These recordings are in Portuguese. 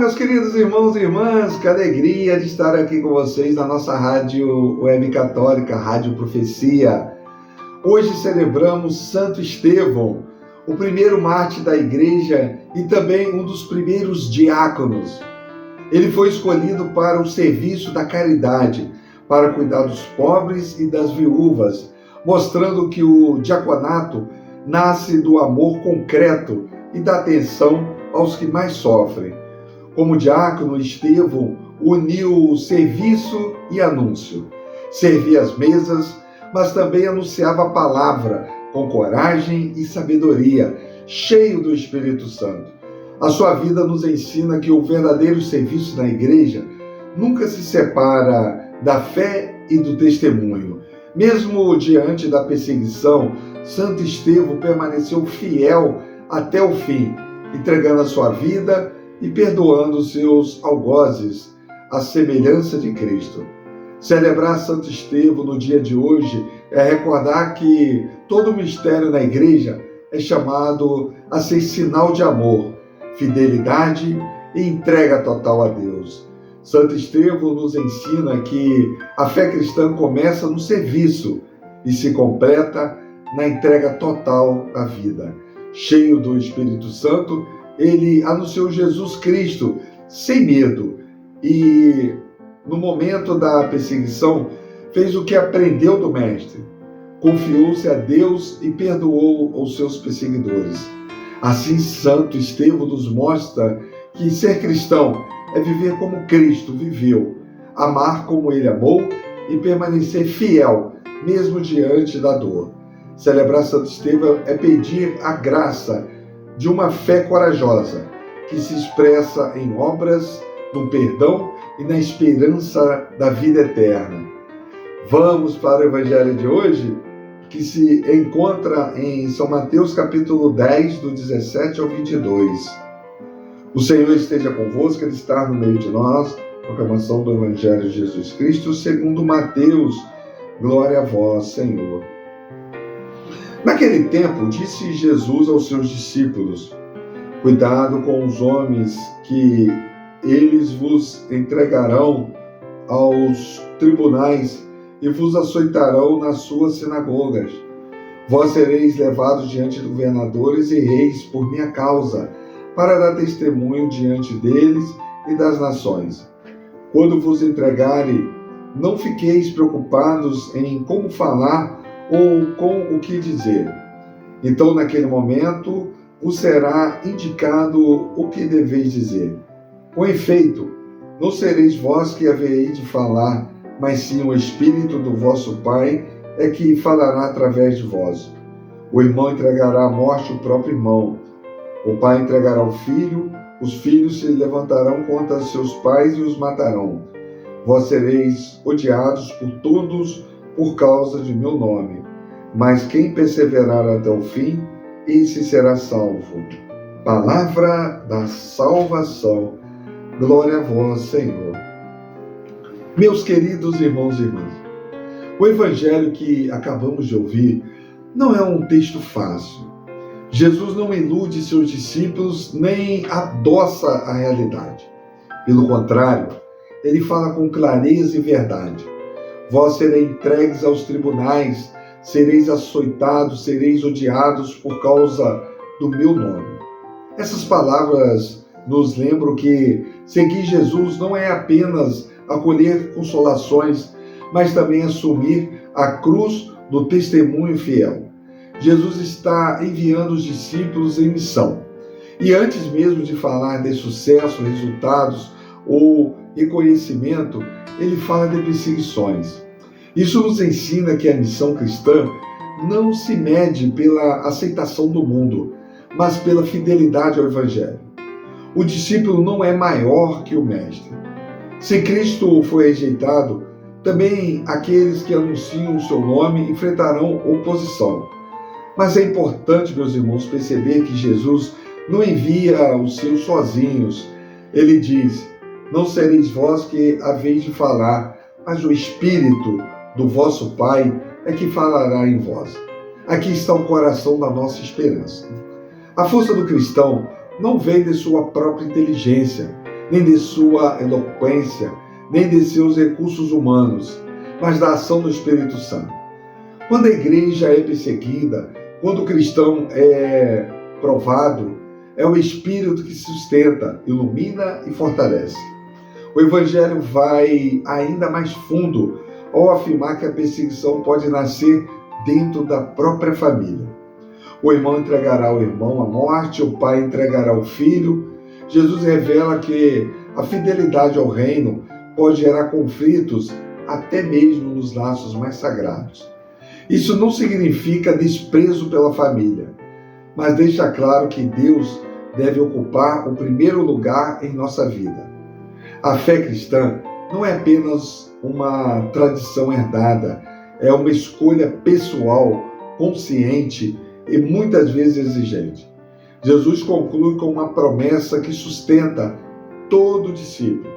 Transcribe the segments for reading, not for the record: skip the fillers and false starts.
meus queridos irmãos e irmãs, que alegria de estar aqui com vocês na nossa rádio web católica, Rádio Profecia. Hoje celebramos Santo Estevão, o primeiro mártir da igreja e também um dos primeiros diáconos. Ele foi escolhido para o serviço da caridade, para cuidar dos pobres e das viúvas, mostrando que o diaconato nasce do amor concreto e da atenção aos que mais sofrem. Como diácono, Estevão uniu o serviço e anúncio. Servia as mesas, mas também anunciava a palavra com coragem e sabedoria, cheio do Espírito Santo. A sua vida nos ensina que o verdadeiro serviço na igreja nunca se separa da fé e do testemunho. Mesmo diante da perseguição, Santo Estevão permaneceu fiel até o fim, entregando a sua vida e perdoando seus algozes, à semelhança de Cristo. Celebrar Santo Estevão no dia de hoje é recordar que todo mistério na igreja é chamado a ser sinal de amor, fidelidade e entrega total a Deus. Santo Estevão nos ensina que a fé cristã começa no serviço e se completa na entrega total da vida. Cheio do Espírito Santo, ele anunciou Jesus Cristo sem medo e, no momento da perseguição, fez o que aprendeu do Mestre. Confiou-se a Deus e perdoou os seus perseguidores. Assim, Santo Estevão nos mostra que ser cristão é viver como Cristo viveu, amar como ele amou e permanecer fiel, mesmo diante da dor. Celebrar Santo Estevão é pedir a graça de uma fé corajosa, que se expressa em obras, no perdão e na esperança da vida eterna. Vamos para o Evangelho de hoje, que se encontra em São Mateus capítulo 10, do 17 ao 22. O Senhor esteja convosco, Ele está no meio de nós. Proclamação do Evangelho de Jesus Cristo segundo Mateus. Glória a vós, Senhor. Naquele tempo, disse Jesus aos seus discípulos: cuidado com os homens, que eles vos entregarão aos tribunais e vos açoitarão nas suas sinagogas. Vós sereis levados diante de governadores e reis por minha causa, para dar testemunho diante deles e das nações. Quando vos entregarem, não fiqueis preocupados em como falar ou com o que dizer. Então, naquele momento, vos será indicado o que deveis dizer. Com efeito, não sereis vós que havereis de falar, mas sim o Espírito do vosso Pai é que falará através de vós. O irmão entregará à morte o próprio irmão. O pai entregará o filho, os filhos se levantarão contra seus pais e os matarão. Vós sereis odiados por todos por causa de meu nome. Mas quem perseverar até o fim, esse será salvo. Palavra da salvação. Glória a vós, Senhor. Meus queridos irmãos e irmãs, o Evangelho que acabamos de ouvir não é um texto fácil. Jesus não ilude seus discípulos nem adoça a realidade. Pelo contrário, ele fala com clareza e verdade. Vós sereis entregues aos tribunais, sereis açoitados, sereis odiados por causa do meu nome. Essas palavras nos lembram que seguir Jesus não é apenas acolher consolações, mas também assumir a cruz do testemunho fiel. Jesus está enviando os discípulos em missão. E antes mesmo de falar de sucesso, resultados ou reconhecimento, ele fala de perseguições. Isso nos ensina que a missão cristã não se mede pela aceitação do mundo, mas pela fidelidade ao Evangelho. O discípulo não é maior que o Mestre. Se Cristo foi rejeitado, também aqueles que anunciam o seu nome enfrentarão oposição. Mas é importante, meus irmãos, perceber que Jesus não envia os seus sozinhos. Ele diz: não sereis vós que haveis de falar, mas o Espírito do vosso Pai é que falará em vós. Aqui está o coração da nossa esperança. A força do cristão não vem de sua própria inteligência, nem de sua eloquência, nem de seus recursos humanos, mas da ação do Espírito Santo. Quando a igreja é perseguida, quando o cristão é provado, é o Espírito que sustenta, ilumina e fortalece. O Evangelho vai ainda mais fundo ao afirmar que a perseguição pode nascer dentro da própria família. O irmão entregará o irmão à morte, o pai entregará o filho. Jesus revela que a fidelidade ao reino pode gerar conflitos até mesmo nos laços mais sagrados. Isso não significa desprezo pela família, mas deixa claro que Deus deve ocupar o primeiro lugar em nossa vida. A fé cristã não é apenas uma tradição herdada, é uma escolha pessoal, consciente e muitas vezes exigente. Jesus conclui com uma promessa que sustenta todo discípulo.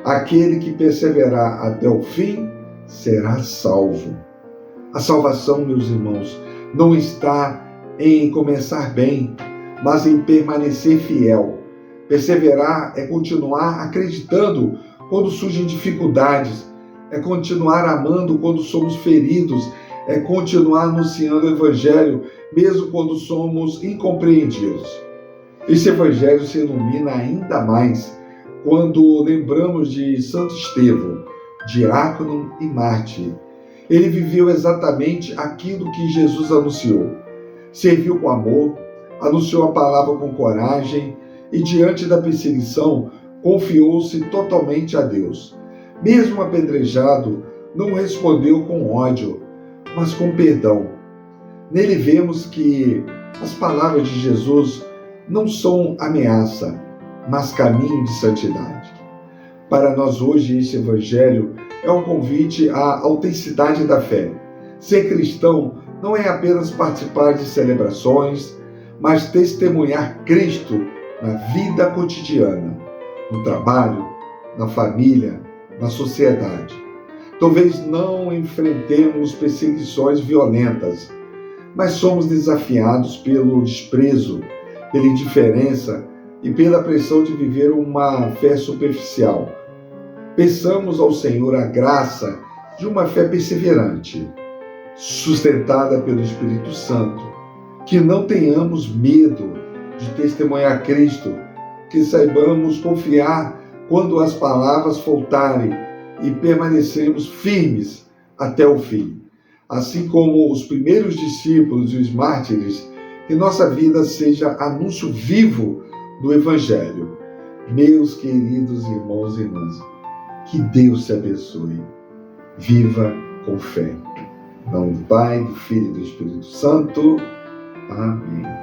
Aquele que perseverar até o fim será salvo. A salvação, meus irmãos, não está em começar bem, mas em permanecer fiel. Perseverar é continuar acreditando quando surgem dificuldades, é continuar amando quando somos feridos, é continuar anunciando o Evangelho mesmo quando somos incompreendidos. Esse Evangelho se ilumina ainda mais quando lembramos de Santo Estevão, diácono e mártir. Ele viveu exatamente aquilo que Jesus anunciou. Serviu com amor, anunciou a palavra com coragem e, diante da perseguição, confiou-se totalmente a Deus. Mesmo apedrejado, não respondeu com ódio, mas com perdão. Nele vemos que as palavras de Jesus não são ameaça, mas caminho de santidade. Para nós hoje, este Evangelho é um convite à autenticidade da fé. Ser cristão não é apenas participar de celebrações, mas testemunhar Cristo na vida cotidiana, no trabalho, na família, na sociedade. Talvez não enfrentemos perseguições violentas, mas somos desafiados pelo desprezo, pela indiferença e pela pressão de viver uma fé superficial. Peçamos ao Senhor a graça de uma fé perseverante, sustentada pelo Espírito Santo, que não tenhamos medo de testemunhar Cristo, que saibamos confiar quando as palavras faltarem e permanecermos firmes até o fim. Assim como os primeiros discípulos e os mártires, que nossa vida seja anúncio vivo do Evangelho. Meus queridos irmãos e irmãs, que Deus te abençoe. Viva com fé. Em nome do Pai, do Filho e do Espírito Santo. Amém.